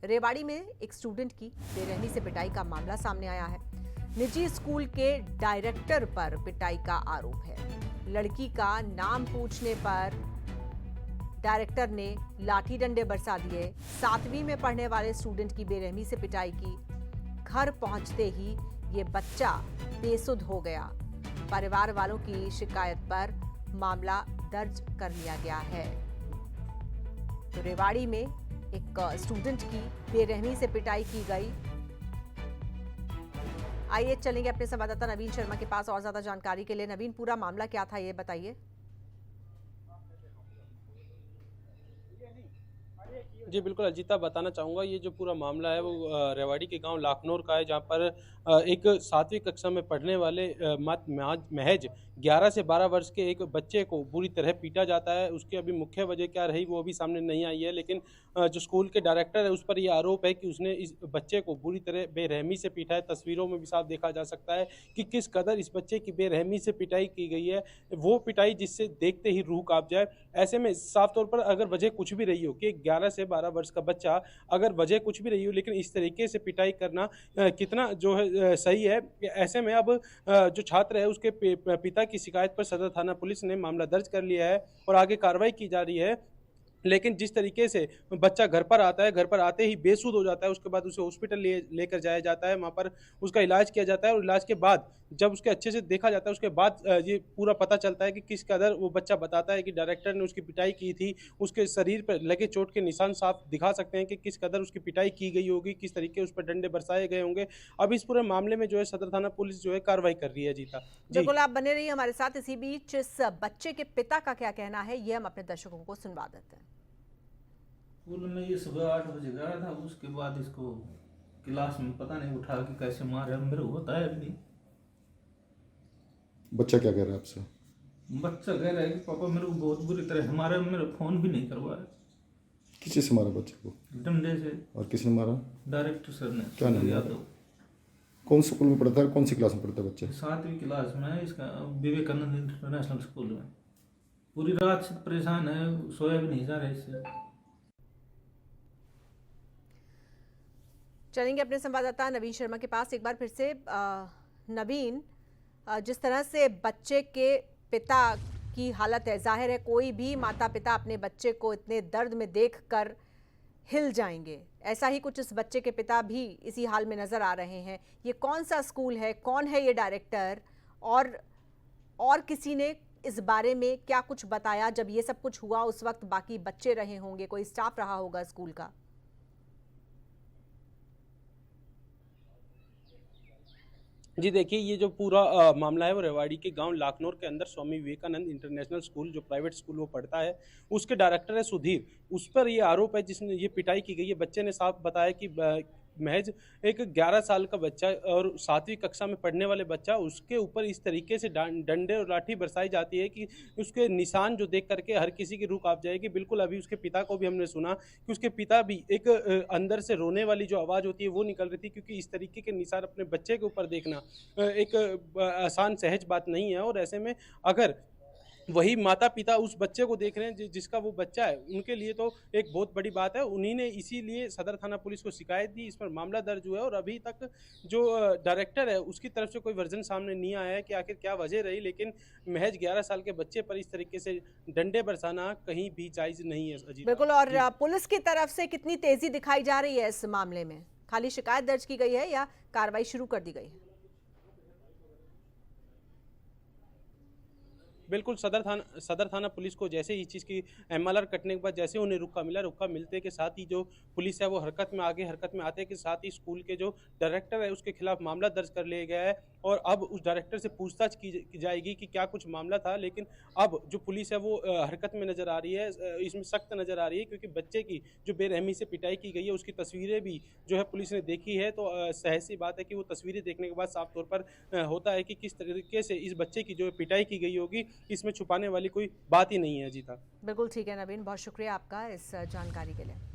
रेवाड़ी में एक स्टूडेंट की बेरहमी से पिटाई का मामला सामने आया है। निजी स्कूल के डायरेक्टर पर पिटाई का आरोप है। लड़की का नाम पूछने पर डायरेक्टर ने लाठी डंडे बरसा दिए। 7वीं में पढ़ने वाले स्टूडेंट की बेरहमी से पिटाई की। घर पहुंचते ही ये बच्चा बेसुध हो गया। परिवार वालों की शिकायत पर मामला दर्ज कर लिया गया है। तो रेवाड़ी में एक स्टूडेंट की बेरहमी से पिटाई की गई। आइए चलेंगे अपने संवाददाता नवीन शर्मा के पास और ज्यादा जानकारी के लिए। नवीन, पूरा मामला क्या था ये बताइए। जी बिल्कुल अजीता, बताना चाहूँगा ये जो पूरा मामला है वो रेवाड़ी के गांव लाखनौर का है, जहां पर एक 7वीं कक्षा में पढ़ने वाले महज 11 से 12 वर्ष के एक बच्चे को बुरी तरह पीटा जाता है। उसकी अभी मुख्य वजह क्या रही वो अभी सामने नहीं आई है, लेकिन जो स्कूल के डायरेक्टर है उस पर यह आरोप है कि उसने इस बच्चे को बुरी तरह बेरहमी से पीटा है। तस्वीरों में भी साफ देखा जा सकता है कि किस कदर इस बच्चे की बेरहमी से पिटाई की गई है। वो पिटाई जिससे देखते ही रूह कांप जाए। ऐसे में साफ तौर पर अगर वजह कुछ भी रही हो कि 11 से 12 वर्ष का बच्चा, अगर वजह कुछ भी रही हो, लेकिन इस तरीके से पिटाई करना कितना जो है सही है। ऐसे में अब जो छात्र है उसके पिता की शिकायत पर सदर थाना पुलिस ने मामला दर्ज कर लिया है और आगे कार्रवाई की जा रही है। लेकिन जिस तरीके से बच्चा घर पर आता है, घर पर आते ही बेसुध हो जाता है, उसके बाद उसे हॉस्पिटल लेकर जाया जाता है, वहाँ पर उसका इलाज किया जाता है और इलाज के बाद जब उसके अच्छे से देखा जाता है उसके बाद ये पूरा पता चलता है कि किस कदर वो बच्चा बताता है कि डायरेक्टर ने उसकी पिटाई की थी। उसके शरीर पर लगे चोट के निशान साफ दिखा सकते हैं कि किस कदर उसकी पिटाई की गई होगी, किस तरीके उस पर डंडे बरसाए गए होंगे। अब इस पूरे मामले में जो है सदर थाना पुलिस जो है कार्रवाई कर रही है। जीता जी बिल्कुल, आप बने रहिए हमारे साथ। इसी बीच इस बच्चे के पिता का क्या कहना है ये हम अपने दर्शकों को सुनवा देते हैं। स्कूल में ये सुबह 8 बजे गया था, उसके बाद इसको क्लास में पता नहीं उठा के कैसे मारे, मेरे को बताया भी नहीं। बच्चा क्या कह रहा है आपसे? बच्चा कह रहा है कि पापा मेरे को बहुत बुरी तरह हमारे, मेरे फोन भी नहीं करवाया। किसी से मारा बच्चे को? डंडे से। और किसने मारा? डायरेक्टर सर ने। क्या नाम है? यादव। कौन स्कूल में पढ़ता है, कौन सी क्लास में पढ़ता है बच्चा? 7वीं क्लास में है, इसका विवेकानंद इंटरनेशनल स्कूल में। पूरी रात से परेशान है, सोया भी नहीं जा रहा इससे। चलेंगे अपने संवाददाता नवीन शर्मा के पास एक बार फिर से। नवीन, जिस तरह से बच्चे के पिता की हालत है, जाहिर है कोई भी माता पिता अपने बच्चे को इतने दर्द में देखकर हिल जाएंगे। ऐसा ही कुछ इस बच्चे के पिता भी इसी हाल में नजर आ रहे हैं। ये कौन सा स्कूल है, कौन है ये डायरेक्टर, और किसी ने इस बारे में क्या कुछ बताया? जब ये सब कुछ हुआ उस वक्त बाकी बच्चे रहे होंगे, कोई स्टाफ रहा होगा स्कूल का? जी देखिए, ये जो पूरा मामला है वो रेवाड़ी के गांव लाखनौर के अंदर स्वामी विवेकानंद इंटरनेशनल स्कूल, जो प्राइवेट स्कूल वो पढ़ता है, उसके डायरेक्टर है सुधीर। उस पर ये आरोप है जिसने ये पिटाई की गई है। बच्चे ने साफ बताया कि महज एक 11 साल का बच्चा और 7वीं कक्षा में पढ़ने वाले बच्चा, उसके ऊपर इस तरीके से डंडे और लाठी बरसाई जाती है कि उसके निशान जो देख करके हर किसी की रूह कांप जाएगी। बिल्कुल अभी उसके पिता को भी हमने सुना कि उसके पिता भी एक अंदर से रोने वाली जो आवाज़ होती है वो निकल रही थी, क्योंकि इस तरीके के निशान अपने बच्चे के ऊपर देखना एक आसान सहज बात नहीं है। और ऐसे में अगर वही माता पिता उस बच्चे को देख रहे हैं जिसका वो बच्चा है, उनके लिए तो एक बहुत बड़ी बात है। उन्हीं ने इसीलिए सदर थाना पुलिस को शिकायत दी, इस पर मामला दर्ज हुआ है और अभी तक जो डायरेक्टर है उसकी तरफ से कोई वर्जन सामने नहीं आया है कि आखिर क्या वजह रही। लेकिन महज 11 साल के बच्चे पर इस तरीके से डंडे बरसाना कहीं भी जायज नहीं है। अजीत बिल्कुल। और पुलिस की तरफ से कितनी तेजी दिखाई जा रही है इस मामले में? खाली शिकायत दर्ज की गई है या कार्रवाई शुरू कर दी गई है? बिल्कुल, सदर थाना पुलिस को जैसे ही चीज़ की एमएलआर कटने के बाद जैसे उन्हें रुका मिलते के साथ ही जो पुलिस है वो हरकत में आते के साथ ही स्कूल के जो डायरेक्टर है उसके खिलाफ मामला दर्ज कर लिया गया है और अब उस डायरेक्टर से पूछताछ की जाएगी कि क्या कुछ मामला था। लेकिन अब जो पुलिस है वो हरकत में नज़र आ रही है, इसमें सख्त नज़र आ रही है, क्योंकि बच्चे की जो बेरहमी से पिटाई की गई है उसकी तस्वीरें भी जो है पुलिस ने देखी है। तो सहज सी बात है कि वो तस्वीरें देखने के बाद साफ तौर पर होता है कि किस तरीके से इस बच्चे की जो पिटाई की गई होगी, इसमें छुपाने वाली कोई बात ही नहीं है। जीता बिल्कुल ठीक है नवीन, बहुत शुक्रिया आपका इस जानकारी के लिए।